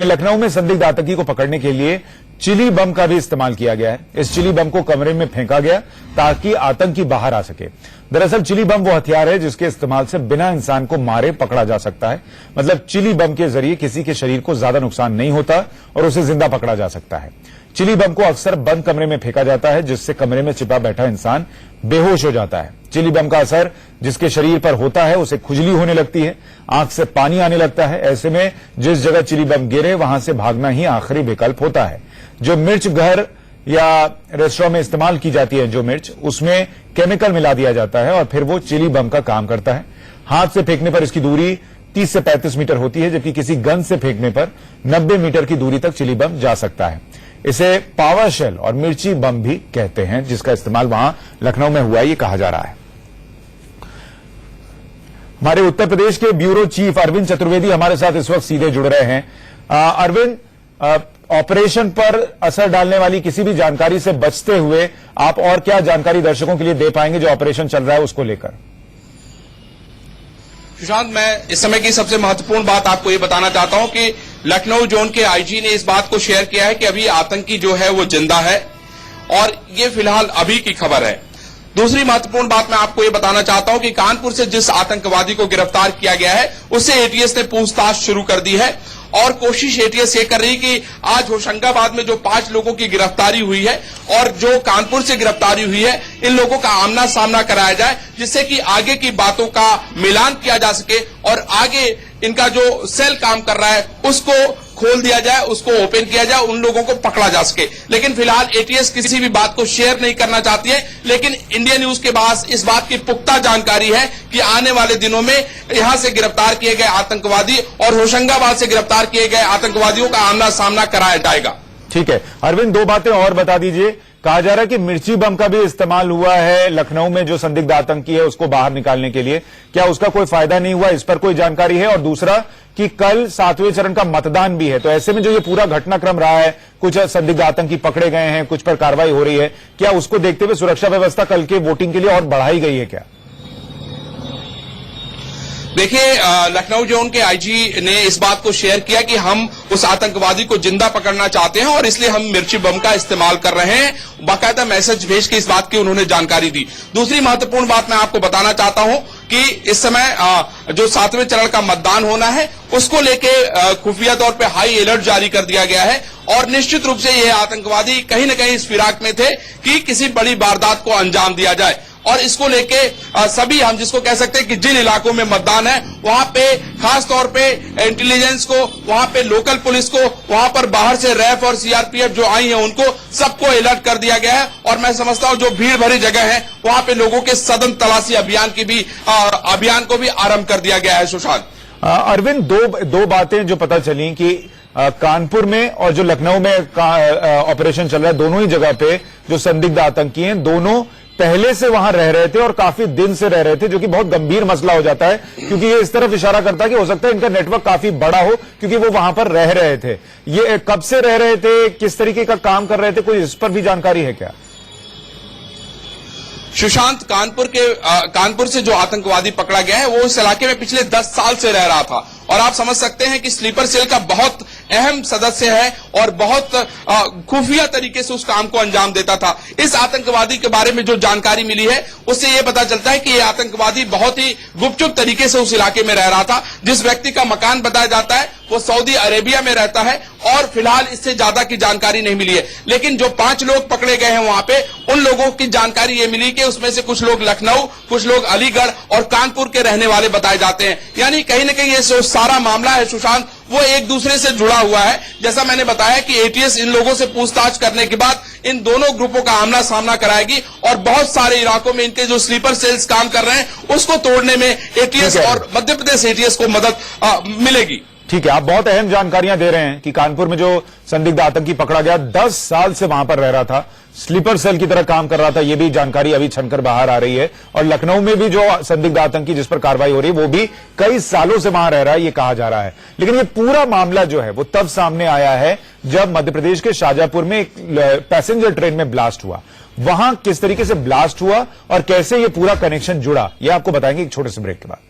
लखनऊ में संदिग्ध आतंकी को पकड़ने के लिए चिली बम का भी इस्तेमाल किया गया है। इस चिली बम को कमरे में फेंका गया ताकि आतंकी बाहर आ सके। दरअसल चिली बम वो हथियार है जिसके इस्तेमाल से बिना इंसान को मारे पकड़ा जा सकता है। मतलब चिली बम के जरिए किसी के शरीर को ज्यादा नुकसान नहीं होता और उसे जिंदा पकड़ा जा सकता है। चिली बम को अक्सर बंद कमरे में फेंका जाता है जिससे कमरे में छिपा बैठा इंसान बेहोश हो जाता है। चिली बम का असर जिसके शरीर पर होता है उसे खुजली होने लगती है, आंख से पानी आने लगता है। ऐसे में जिस जगह चिली बम गिरे वहां से भागना ही आखिरी विकल्प होता है। जो मिर्च घर या रेस्टोरेंट में इस्तेमाल की जाती है, जो मिर्च, उसमें केमिकल मिला दिया जाता है और फिर वो चिली बम का काम करता है। हाथ से फेंकने पर इसकी दूरी 30 से 35 मीटर होती है, जबकि किसी गन से फेंकने पर 90 मीटर की दूरी तक चिली बम जा सकता है। इसे पावर शेल और मिर्ची बम भी कहते हैं, जिसका इस्तेमाल वहां लखनऊ में हुआ, ये कहा जा रहा है। हमारे उत्तर प्रदेश के ब्यूरो चीफ अरविंद चतुर्वेदी हमारे साथ इस वक्त सीधे जुड़ रहे हैं। अरविंद, ऑपरेशन पर असर डालने वाली किसी भी जानकारी से बचते हुए आप और क्या जानकारी दर्शकों के लिए दे पाएंगे जो ऑपरेशन चल रहा है उसको लेकर? सुशांत, मैं इस समय की सबसे महत्वपूर्ण बात आपको ये बताना चाहता हूं कि लखनऊ जोन के आईजी ने इस बात को शेयर किया है कि अभी आतंकी जो है वो जिंदा है और ये फिलहाल अभी की खबर है। दूसरी महत्वपूर्ण बात मैं आपको ये बताना चाहता हूं कि कानपुर से जिस आतंकवादी को गिरफ्तार किया गया है उससे एटीएस ने पूछताछ शुरू कर दी है और कोशिश एटीएस ये कर रही कि आज होशंगाबाद में जो 5 लोगों की गिरफ्तारी हुई है और जो कानपुर से गिरफ्तारी हुई है, इन लोगों का आमना सामना कराया जाए जिससे कि आगे की बातों का मिलान किया जा सके और आगे इनका जो सेल काम कर रहा है उसको खोल दिया जाए, उसको ओपन किया जाए, उन लोगों को पकड़ा जा सके। लेकिन फिलहाल एटीएस किसी भी बात को शेयर नहीं करना चाहती है, लेकिन इंडिया न्यूज के पास इस बात की पुख्ता जानकारी है कि आने वाले दिनों में यहां से गिरफ्तार किए गए आतंकवादी और होशंगाबाद से गिरफ्तार किए गए आतंकवादियों का आमना सामना कराया जाएगा। ठीक है अरविंद, 2 बातें और बता दीजिए। कहा जा रहा है कि मिर्ची बम का भी इस्तेमाल हुआ है लखनऊ में जो संदिग्ध आतंकी है उसको बाहर निकालने के लिए, क्या उसका कोई फायदा नहीं हुआ, इस पर कोई जानकारी है? और दूसरा कि कल 7वें चरण का मतदान भी है, तो ऐसे में जो ये पूरा घटनाक्रम रहा है, कुछ संदिग्ध आतंकी पकड़े गए हैं, कुछ पर कार्रवाई हो रही है, क्या उसको देखते हुए सुरक्षा व्यवस्था कल के वोटिंग के लिए और बढ़ाई गई है क्या? देखिए, लखनऊ जोन के आईजी ने इस बात को शेयर किया कि हम उस आतंकवादी को जिंदा पकड़ना चाहते हैं और इसलिए हम मिर्ची बम का इस्तेमाल कर रहे हैं। बाकायदा मैसेज भेज के इस बात की उन्होंने जानकारी दी। दूसरी महत्वपूर्ण बात मैं आपको बताना चाहता हूं कि इस समय जो 7वें चरण का मतदान होना है उसको लेके खुफिया तौर पे हाई अलर्ट जारी कर दिया गया है और निश्चित रूप से ये आतंकवादी कहीं न कहीं इस फिराक में थे कि किसी बड़ी वारदात को अंजाम दिया जाए और इसको लेके सभी, हम जिसको कह सकते हैं कि जिन इलाकों में मतदान है वहां पे खास तौर पे इंटेलिजेंस को, वहां पे लोकल पुलिस को, वहां पर बाहर से रैफ और सीआरपीएफ जो आई है उनको सबको अलर्ट कर दिया गया है और मैं समझता हूं जो भीड़ भरी जगह है वहां पे लोगों के सघन तलाशी अभियान को भी आरंभ कर दिया गया है। सुशांत, अरविंद, दो बातें जो पता चली कि कानपुर में और जो लखनऊ में ऑपरेशन चल रहा है, दोनों ही जगह पे जो संदिग्ध आतंकी हैं दोनों पहले से वहां रह रहे थे और काफी दिन से रह रहे थे, जो कि बहुत गंभीर मसला हो जाता है क्योंकि ये इस तरफ इशारा करता है कि हो सकता है इनका नेटवर्क काफी बड़ा हो क्योंकि वो वहां पर रह रहे थे। ये कब से रह रहे थे, किस तरीके का काम कर रहे थे, कोई इस पर भी जानकारी है क्या? सुशांत, कानपुर से जो आतंकवादी पकड़ा गया है वो इस इलाके में पिछले 10 साल से रह रहा था और आप समझ सकते हैं कि स्लीपर सेल का बहुत अहम सदस्य है और बहुत खुफिया तरीके से उस काम को अंजाम देता था। इस आतंकवादी के बारे में जो जानकारी मिली है उससे ये पता चलता है कि ये आतंकवादी बहुत ही गुपचुप तरीके से उस इलाके में रह रहा था। जिस व्यक्ति का मकान बताया जाता है वो सऊदी अरेबिया में रहता है और फिलहाल इससे ज्यादा की जानकारी नहीं मिली है। लेकिन जो 5 लोग पकड़े गए हैं वहां पे, उन लोगों की जानकारी ये मिली कि उसमें से कुछ लोग लखनऊ, कुछ लोग अलीगढ़ और कानपुर के रहने वाले बताए जाते हैं। यानी कहीं न कहीं ये जो सारा मामला है सुशांत, वो एक दूसरे से जुड़ा हुआ है। जैसा मैंने बताया कि एटीएस इन लोगों से पूछताछ करने के बाद इन दोनों ग्रुपों का आमना सामना कराएगी और बहुत सारे इलाकों में इनके जो स्लीपर सेल्स काम कर रहे हैं उसको तोड़ने में एटीएस और मध्य प्रदेश एटीएस को मदद मिलेगी। ठीक है, आप बहुत अहम जानकारियां दे रहे हैं कि कानपुर में जो संदिग्ध आतंकी पकड़ा गया 10 साल से वहां पर रह रहा था, स्लीपर सेल की तरह काम कर रहा था, ये भी जानकारी अभी छनकर बाहर आ रही है। और लखनऊ में भी जो संदिग्ध आतंकी जिस पर कार्रवाई हो रही है वो भी कई सालों से वहां रह रहा है, ये कहा जा रहा है। लेकिन ये पूरा मामला जो है वो तब सामने आया है जब मध्य प्रदेश के शाजापुर में एक पैसेंजर ट्रेन में ब्लास्ट हुआ। वहां किस तरीके से ब्लास्ट हुआ और कैसे ये पूरा कनेक्शन जुड़ा, ये आपको बताएंगे एक छोटे से ब्रेक के बाद।